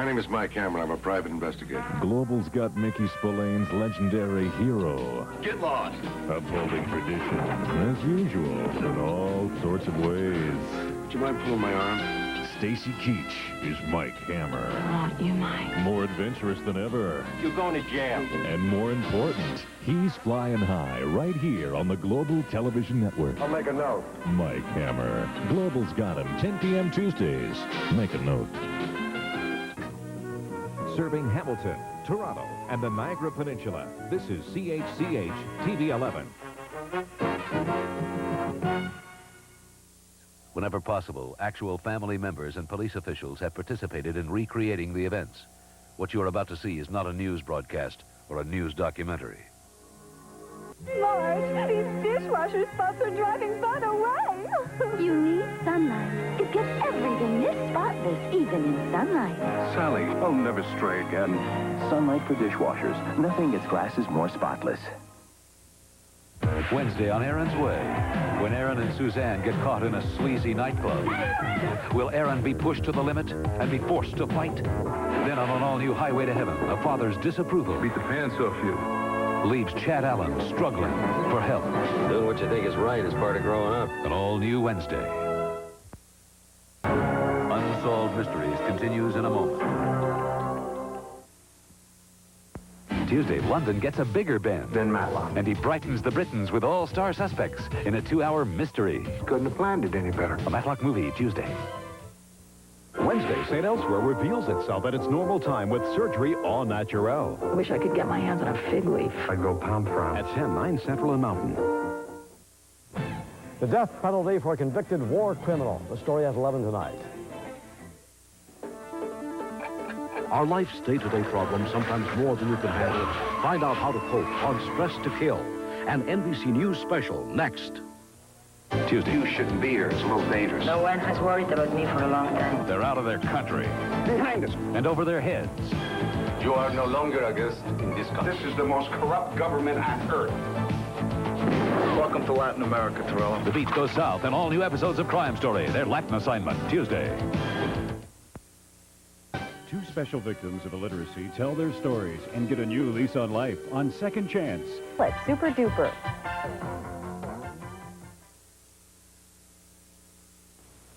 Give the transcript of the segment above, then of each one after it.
My name is Mike Hammer. I'm a private investigator. Global's got Mickey Spillane's legendary hero. Get lost. Upholding tradition, as usual, in all sorts of ways. Would you mind pulling my arm? Stacy Keach is Mike Hammer. I want you, Mike. More adventurous than ever. You're going to jail. And more important, he's flying high right here on the Global Television Network. I'll make a note. Mike Hammer. Global's got him 10 p.m. Tuesdays. Make a note. Serving Hamilton, Toronto, and the Niagara Peninsula. This is CHCH TV 11. Whenever possible, actual family members and police officials have participated in recreating the events. What you are about to see is not a news broadcast or a news documentary. Marge, these dishwasher spots are driving fun away. You need sunlight. It gets everything this spotless, even in sunlight. Sally, I'll never stray again. Sunlight for dishwashers. Nothing gets glasses more spotless. Wednesday on Aaron's Way, when Aaron and Suzanne get caught in a sleazy nightclub. Will Aaron be pushed to the limit and be forced to fight? Then on an all-new Highway to Heaven, a father's disapproval Beat the pants off you. leaves Chad Allen struggling for help. Doing what you think is right is part of growing up. An all-new Wednesday. Unsolved Mysteries continues in a moment. Tuesday, London gets a bigger bend. Then Matlock. And he brightens the Britons with all-star suspects in a 2-hour mystery. Couldn't have planned it any better. A Matlock movie, Tuesday. Wednesday, St. Elsewhere reveals itself at its normal time with surgery au naturel. I wish I could get my hands on a fig leaf. I'd go pound for pound. At 10, 9 Central and Mountain. The death penalty for a convicted war criminal. The story at 11 tonight. Our life's day-to-day problems, sometimes more than you can handle. Find out how to cope on Stress to Kill. An NBC News special next. Tuesday. You shouldn't be here. It's a little dangerous. No one has worried about me for a long time. They're out of their country Behind us. and over their heads. You are no longer a guest in this country. This is the most corrupt government on earth. Welcome to Latin America, Torello. The beat goes south and all new episodes of Crime Story. Their Latin assignment, Tuesday. Two special victims of illiteracy tell their stories and get a new lease on life on Second Chance. Let's super duper.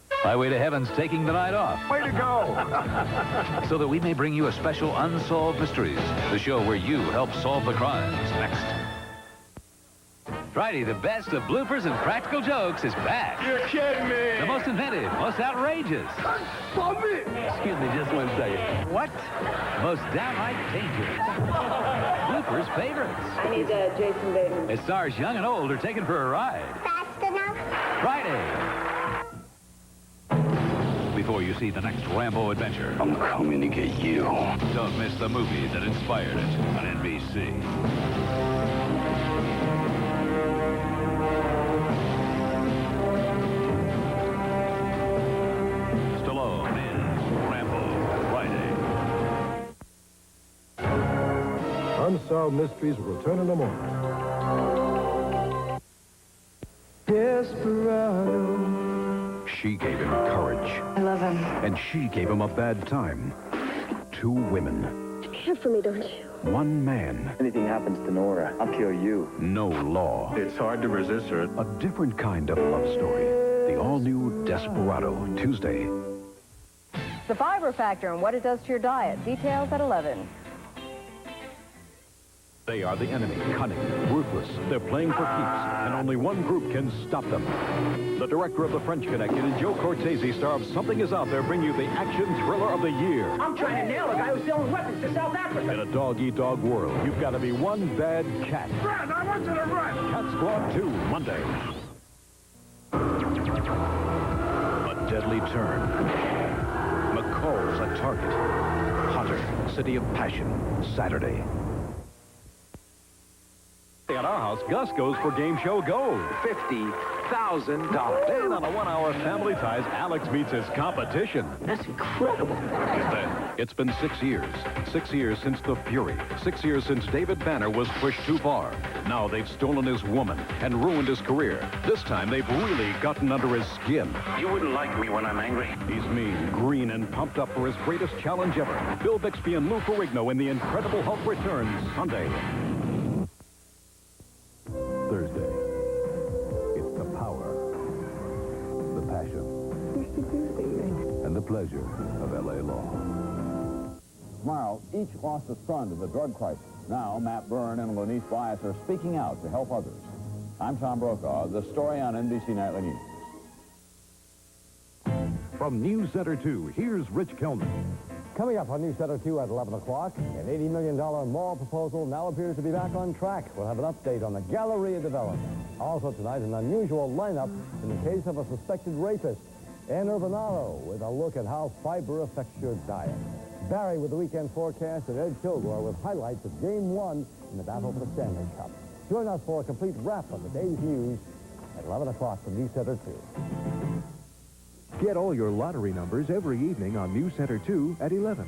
Highway to Heaven's taking the night off. Way to go! So that we may bring you a special Unsolved Mysteries, the show where you help solve the crimes. Next. Friday, the best of bloopers and practical jokes is back. You're kidding me! The most inventive, most outrageous. Stop it! Excuse me just 1 second. What? Most downright dangerous. Bloopers favorites. I need Jason Bateman. It stars young and old are taken for a ride. Fast enough? Friday. Before you see the next Rambo adventure. I'm coming to get you. Don't miss the movie that inspired it on NBC. Stallone in Rambo, Friday. Unsolved Mysteries will return in a moment. Desperado. She gave him courage. I love him. And she gave him a bad time. 2 women. You care for me, don't you? 1 man. If anything happens to Nora, I'll kill you. No law. It's hard to resist her. A different kind of love story. The all-new Desperado, Tuesday. The fiber factor and what it does to your diet. Details at 11. They are the enemy, cunning, ruthless. They're playing for keeps, and only one group can stop them. The director of The French Connection and Joe Cortese, star of Something Is Out There, bring you the action thriller of the year. I'm trying to nail a guy who's selling weapons to South Africa. In a dog-eat-dog world, you've got to be one bad cat. Run! I want you to run! Cat Squad 2, Monday. A deadly turn. McCall's a target. Hunter, City of Passion, Saturday. At our house, Gus goes for Game Show Gold. 50 $1,000. And on a one-hour Family Ties, Alex meets his competition. That's incredible. Then, it's been 6 years. 6 years since the Fury. 6 years since David Banner was pushed too far. Now they've stolen his woman and ruined his career. This time, they've really gotten under his skin. You wouldn't like me when I'm angry. He's mean, green, and pumped up for his greatest challenge ever. Bill Bixby and Lou Ferrigno in The Incredible Hulk returns Sunday. Thursday. It's the power, the passion, and the pleasure of L.A. law. Tomorrow, each lost a son to the drug crisis. Now, Matt Byrne and Lanice Bias are speaking out to help others. I'm Tom Brokaw. The story on NBC Nightly News. From News Center 2, here's Rich Kellman. Coming up on News Center 2 at 11 o'clock, an $80 million mall proposal now appears to be back on track. We'll have an update on the Galleria development. Also tonight, an unusual lineup in the case of a suspected rapist. Ann Urbanaro with a look at how fiber affects your diet. Barry with the weekend forecast, and Ed Kilgore with highlights of Game 1 in the battle for the Stanley Cup. Join us for a complete wrap of the day's news at 11 o'clock from News Center 2. Get all your lottery numbers every evening on News Center 2 at 11.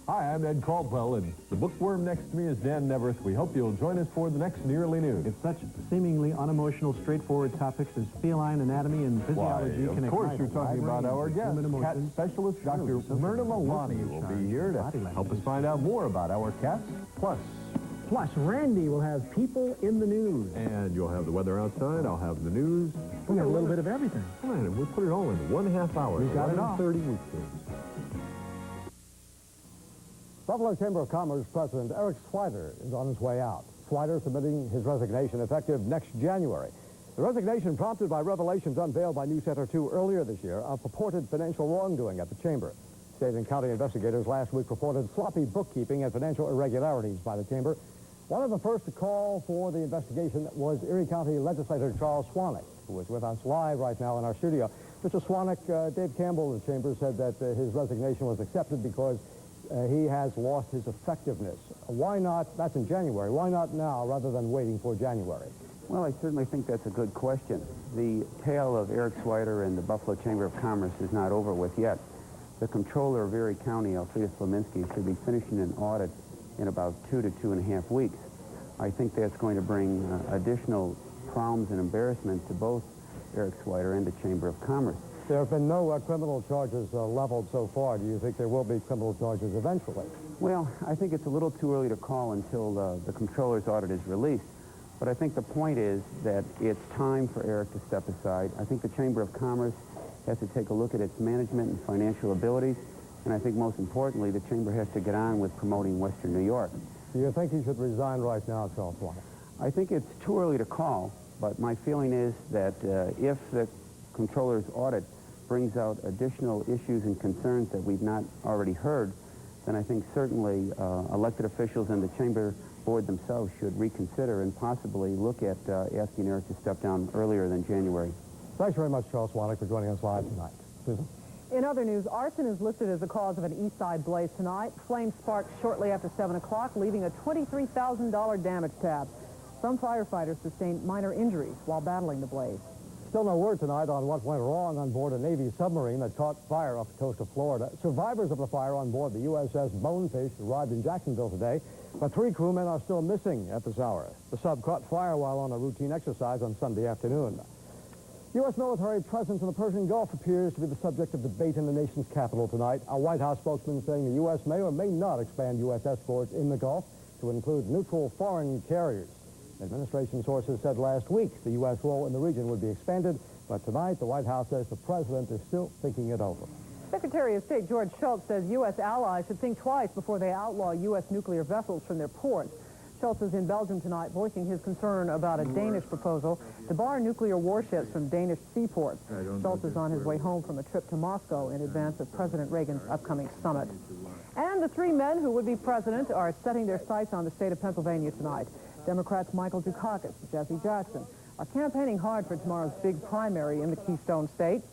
Hi, I'm Ed Caldwell, and the bookworm next to me is Dan Neverth. We hope you'll join us for the next Nearly News. If such seemingly unemotional, straightforward topics as feline anatomy and physiology can of course, you're talking about our guest, cat specialist Dr. Myrna Malani will be here to help us find out more about our cats. Plus, Randy will have people in the news. And you'll have the weather outside. I'll have the news. We'll have a little bit of everything. Fine, and we'll put it all in 1.5 hours. We've got it all. 30 weekdays. Buffalo Chamber of Commerce President Eric Schwier is on his way out. Schwier submitting his resignation effective next January. The resignation prompted by revelations unveiled by News Center 2 earlier this year of purported financial wrongdoing at the Chamber. State and county investigators last week reported sloppy bookkeeping and financial irregularities by the Chamber. One of the first to call for the investigation was Erie County Legislator Charles Swanick, who is with us live right now in our studio. Mr. Swanick, Dave Campbell of the Chamber said that his resignation was accepted because he has lost his effectiveness. Why not, that's in January, why not now rather than waiting for January? Well, I certainly think that's a good question. The tale of Eric Schwier and the Buffalo Chamber of Commerce is not over with yet. The comptroller of Erie County, Alfreda Slominski, should be finishing an audit in about 2 to 2.5 weeks. I think that's going to bring additional problems and embarrassment to both Eric Schwier and the Chamber of Commerce. There have been no criminal charges leveled so far. Do you think there will be criminal charges eventually? Well, I think it's a little too early to call until the comptroller's audit is released. But I think the point is that it's time for Eric to step aside. I think the Chamber of Commerce has to take a look at its management and financial abilities. And I think most importantly, the Chamber has to get on with promoting Western New York. Do you think he should resign right now, Charles Swanick? I think it's too early to call, but my feeling is that if the comptroller's audit brings out additional issues and concerns that we've not already heard, then I think certainly elected officials and the Chamber Board themselves should reconsider and possibly look at asking Eric to step down earlier than January. Thanks very much, Charles Swanick, for joining us live tonight. Susan? In other news, arson is listed as the cause of an East Side blaze tonight. Flames sparked shortly after 7 o'clock, leaving a $23,000 damage tab. Some firefighters sustained minor injuries while battling the blaze. Still no word tonight on what went wrong on board a Navy submarine that caught fire off the coast of Florida. Survivors of the fire on board the USS Bonefish arrived in Jacksonville today, but 3 crewmen are still missing at this hour. The sub caught fire while on a routine exercise on Sunday afternoon. U.S. military presence in the Persian Gulf appears to be the subject of debate in the nation's capital tonight. A White House spokesman saying the U.S. may or may not expand U.S. escorts in the Gulf to include neutral foreign carriers. Administration sources said last week the U.S. role in the region would be expanded, but tonight the White House says the president is still thinking it over. Secretary of State George Shultz says U.S. allies should think twice before they outlaw U.S. nuclear vessels from their ports. Shultz is in Belgium tonight voicing his concern about a Danish proposal to bar nuclear warships from Danish seaports. Shultz is on his way home from a trip to Moscow in advance of President Reagan's upcoming summit. And the 3 men who would be president are setting their sights on the state of Pennsylvania tonight. Democrats Michael Dukakis and Jesse Jackson are campaigning hard for tomorrow's big primary in the Keystone State.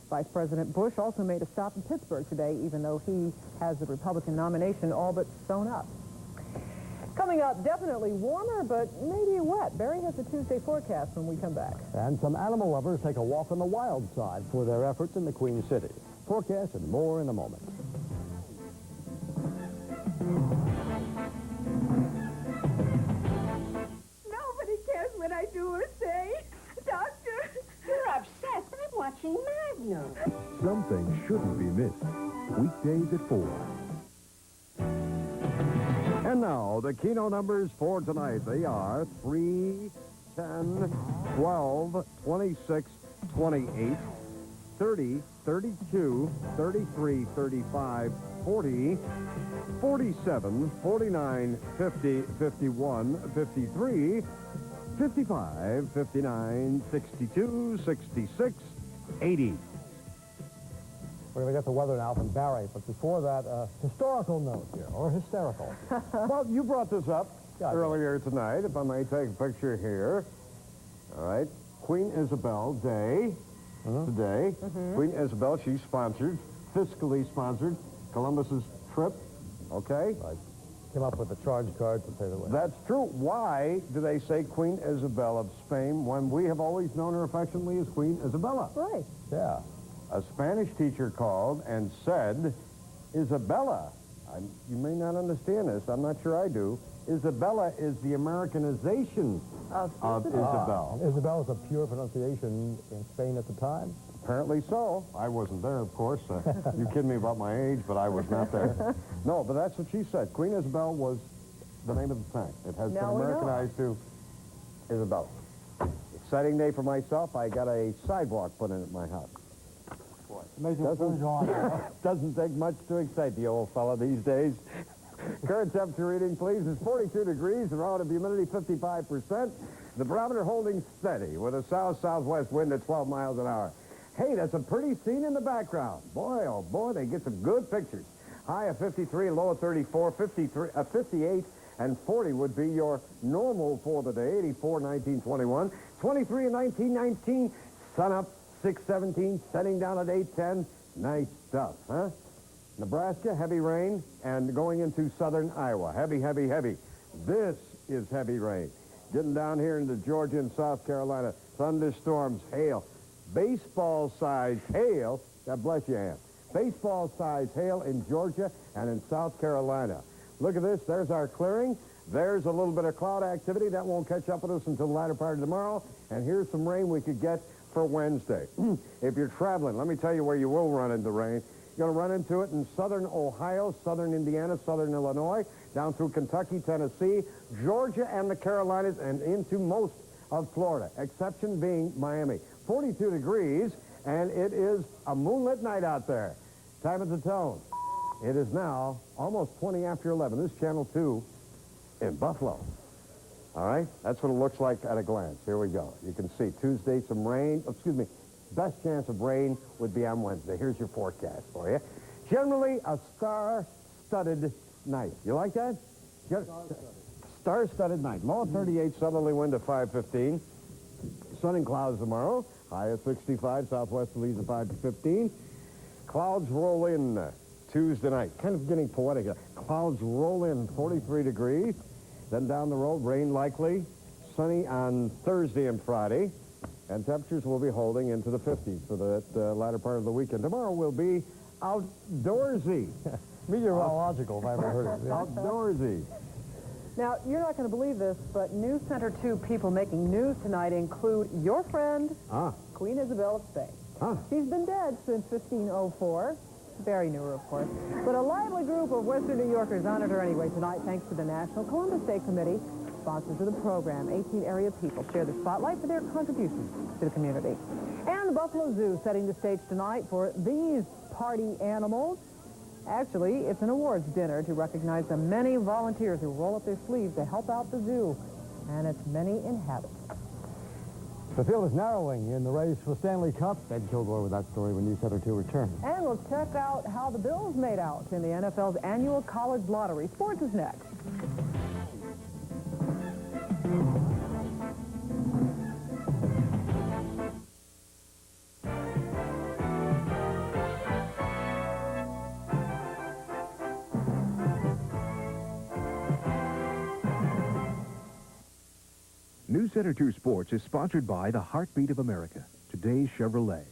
Vice President Bush also made a stop in Pittsburgh today, even though he has the Republican nomination all but sewn up. Coming up, definitely warmer, but maybe wet. Barry has the Tuesday forecast when we come back. And some animal lovers take a walk on the wild side for their efforts in the Queen City. Forecast and more in a moment. Nobody cares what I do or say. Doctor. You're upset. I'm watching Magnum. Something shouldn't be missed. Weekdays at 4. And now, the Keno numbers for tonight. They are 3, 10, 12, 26, 28, 30, 32, 33, 35, 40, 47, 49, 50, 51, 53, 55, 59, 62, 66, 80. We're going to get the weather now from Barry, but before that, historical note here, or hysterical. Well, you brought this up earlier tonight, if I may take a picture here. All right. Queen Isabel Day today. Queen Isabel, she's sponsored, fiscally sponsored, Columbus's trip. Okay? I came up with a charge card to pay the way. That's true. Why do they say Queen Isabel of Spain when we have always known her affectionately as Queen Isabella? Right. Yeah. A Spanish teacher called and said, Isabella, you may not understand this, I'm not sure I do, Isabella is the Americanization of Isabel. Isabel is a pure pronunciation in Spain at the time? Apparently so. I wasn't there, of course. You kidding me about my age, but I was not there. No, but that's what she said. Queen Isabel was the name of the tank. It has been Americanized to Isabella. Exciting day for myself. I got a sidewalk put in at my house. Doesn't take much to excite the old fella these days. Current temperature reading, please, is 42 degrees, the relative humidity 55%. The barometer holding steady with a south-southwest wind at 12 miles an hour. Hey, that's a pretty scene in the background. Boy, oh boy, they get some good pictures. High of 53, low of 34, 58, and 40 would be your normal for the day. 84, 19, 21. 23 and 19, 19. Sun up. 6:17, setting down at 8:10. Nice stuff, huh? Nebraska, heavy rain, and going into southern Iowa. Heavy, heavy, heavy. This is heavy rain. Getting down here into Georgia and South Carolina. Thunderstorms, hail. Baseball-sized hail. God bless you, Ann. Baseball-sized hail in Georgia and in South Carolina. Look at this. There's our clearing. There's a little bit of cloud activity. That won't catch up with us until the latter part of tomorrow. And here's some rain we could get for Wednesday. If you're traveling, let me tell you where you will run into rain. You're going to run into it in southern Ohio, southern Indiana, southern Illinois, down through Kentucky, Tennessee, Georgia, and the Carolinas, and into most of Florida, exception being Miami. 42 degrees, and it is a moonlit night out there. Time at the tone. It is now almost 20 after 11. This is Channel 2 in Buffalo. All right, that's what it looks like at a glance. Here we go. You can see Tuesday, some rain. Excuse me, best chance of rain would be on Wednesday. Here's your forecast for you. Generally, a star-studded night. You like that? Star-studded night. Low of 38, southerly wind of 5:15. Sun and clouds tomorrow. High of 65, southwesterlies of 5 to 15. Clouds roll in Tuesday night. Kind of getting poetic. Clouds roll in 43 degrees. Then down the road, rain likely, sunny on Thursday and Friday, and temperatures will be holding into the 50s for the latter part of the weekend. Tomorrow will be outdoorsy. Meteorological, if I ever heard of it. Outdoorsy. Now, you're not going to believe this, but News Center 2 people making news tonight include your friend, Queen Isabel of Spain. She's been dead since 1504. Very new, of course. But a lively group of Western New Yorkers honored her anyway tonight, thanks to the National Columbus Day Committee, sponsors of the program. 18 area people share the spotlight for their contributions to the community. And the Buffalo Zoo setting the stage tonight for these party animals. Actually, it's an awards dinner to recognize the many volunteers who roll up their sleeves to help out the zoo and its many inhabitants. The field is narrowing in the race for Stanley Cup. Ed Kilgore with that story when News Center 2 returns. And we'll check out how the Bills made out in the NFL's annual college lottery. Sports is next. News Center 2 Sports is sponsored by the Heartbeat of America, today's Chevrolet.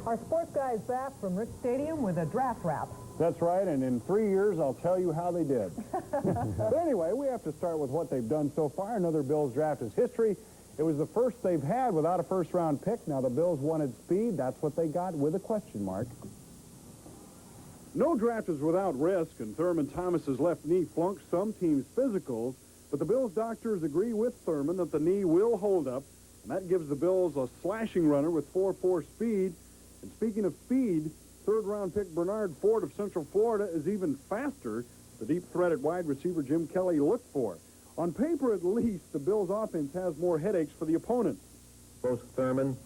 Our sports guy is back from Rick Stadium with a draft wrap. That's right, and in 3 years, I'll tell you how they did. But anyway, we have to start with what they've done so far. Another Bills draft is history. It was the first they've had without a first-round pick. Now, the Bills wanted speed. That's what they got with a question mark. No draft is without risk, and Thurman Thomas's left knee flunked some teams' physicals, but the Bills doctors agree with Thurman that the knee will hold up, and that gives the Bills a slashing runner with 4.4 speed. And speaking of speed, third-round pick Bernard Ford of Central Florida is even faster, the deep threat at wide receiver Jim Kelly looked for. On paper, at least, the Bills' offense has more headaches for the opponents. Both Thurman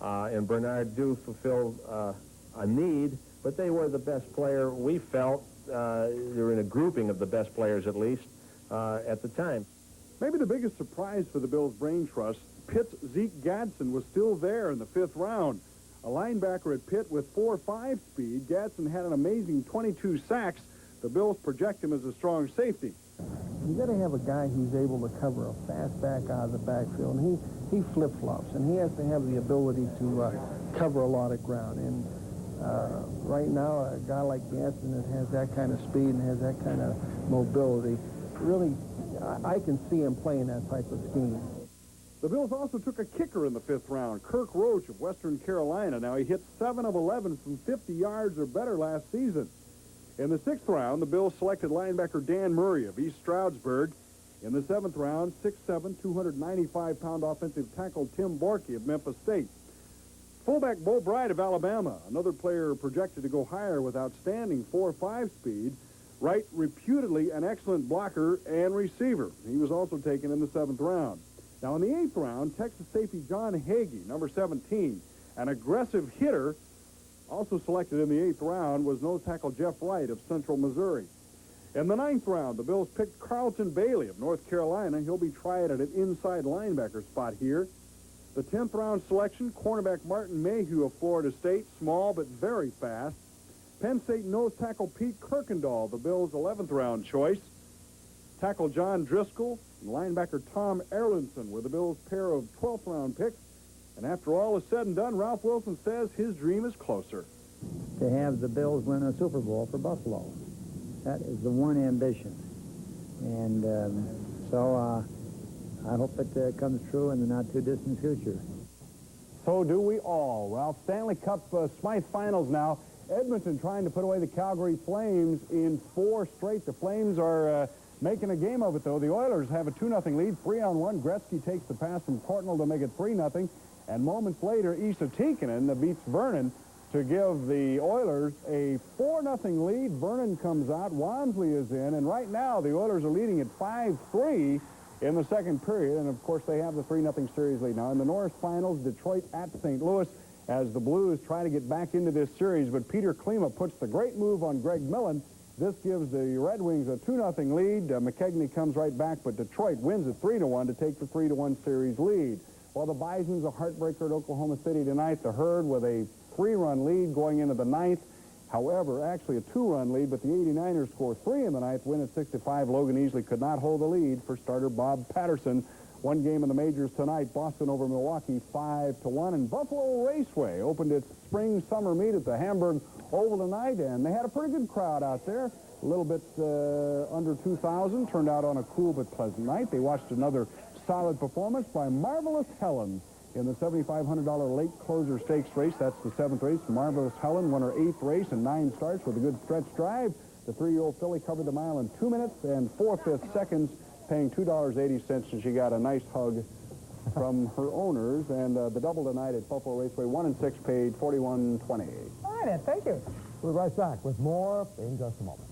and Bernard do fulfill a need, but they were the best player we felt. They were in a grouping of the best players, at least, at the time. Maybe the biggest surprise for the Bills' brain trust, Pitt's Zeke Gadsden was still there in the 5th round. A linebacker at Pitt with 4.5 speed, Gadsden had an amazing 22 sacks. The Bills project him as a strong safety. You got to have a guy who's able to cover a fast back out of the backfield, and he flip-flops, and he has to have the ability to cover a lot of ground. And right now, a guy like Gadsden that has that kind of speed and has that kind of mobility, really, I can see him playing that type of scheme. The Bills also took a kicker in the 5th round, Kirk Roach of Western Carolina. Now, he hit 7 of 11 from 50 yards or better last season. In the 6th round, the Bills selected linebacker Dan Murray of East Stroudsburg. In the 7th round, 6'7", 295-pound offensive tackle Tim Borky of Memphis State. Fullback Bo Bright of Alabama, another player projected to go higher with outstanding 4.5 speed. Wright, reputedly an excellent blocker and receiver. He was also taken in the 7th round. Now, in the 8th round, Texas safety John Hagee, number 17, an aggressive hitter, also selected in the 8th round, was nose tackle Jeff Wright of Central Missouri. In the 9th round, the Bills picked Carlton Bailey of North Carolina. He'll be tried at an inside linebacker spot here. The 10th round selection, cornerback Martin Mayhew of Florida State, small but very fast. Penn State nose tackle Pete Kirkendall, the Bills' 11th round choice. Tackle John Driscoll and linebacker Tom Erlinson were the Bills' pair of 12th round picks. And after all is said and done, Ralph Wilson says his dream is closer. To have the Bills win a Super Bowl for Buffalo. That is the one ambition. And so I hope it comes true in the not-too-distant future. So do we all. Well, Stanley Cup Smythe Finals now. Edmonton trying to put away the Calgary Flames in 4 straight. The Flames are making a game of it, though. The Oilers have a 2-0 lead, 3-on-1. Gretzky takes the pass from Courtnall to make it 3-0. And moments later, Issa Tikkanen beats Vernon to give the Oilers a 4-0 lead. Vernon comes out. Walmsley is in. And right now, the Oilers are leading at 5-3 in the 2nd period. And, of course, they have the 3-0 series lead. Now, in the Norris Finals, Detroit at St. Louis as the Blues try to get back into this series. But Peter Klima puts the great move on Greg Millen. This gives the Red Wings a 2-0 lead. McKegney comes right back, but Detroit wins it 3-1 to take the 3-1 series lead. While the Bison's a heartbreaker at Oklahoma City tonight, the Herd with a 3-run lead going into the 9th. However, actually a 2-run lead, but the 89ers score 3 in the 9th, win at 6-5. Logan Easley could not hold the lead for starter Bob Patterson. One game in the majors tonight, Boston over Milwaukee 5-1. And Buffalo Raceway opened its spring-summer meet at the Hamburg Oval tonight, and they had a pretty good crowd out there. A little bit under 2,000. Turned out on a cool but pleasant night. They watched another solid performance by Marvelous Helen in the $7,500 late closer stakes race. That's the 7th race. Marvelous Helen won her 8th race in 9 starts with a good stretch drive. The 3-year-old filly covered the mile in 2 minutes and 4/5 seconds, paying $2.80, and she got a nice hug from her owners. And the double tonight at Buffalo Raceway, 1 and 6, paid $41.28. All right, Ed, thank you. We'll be right back with more in just a moment.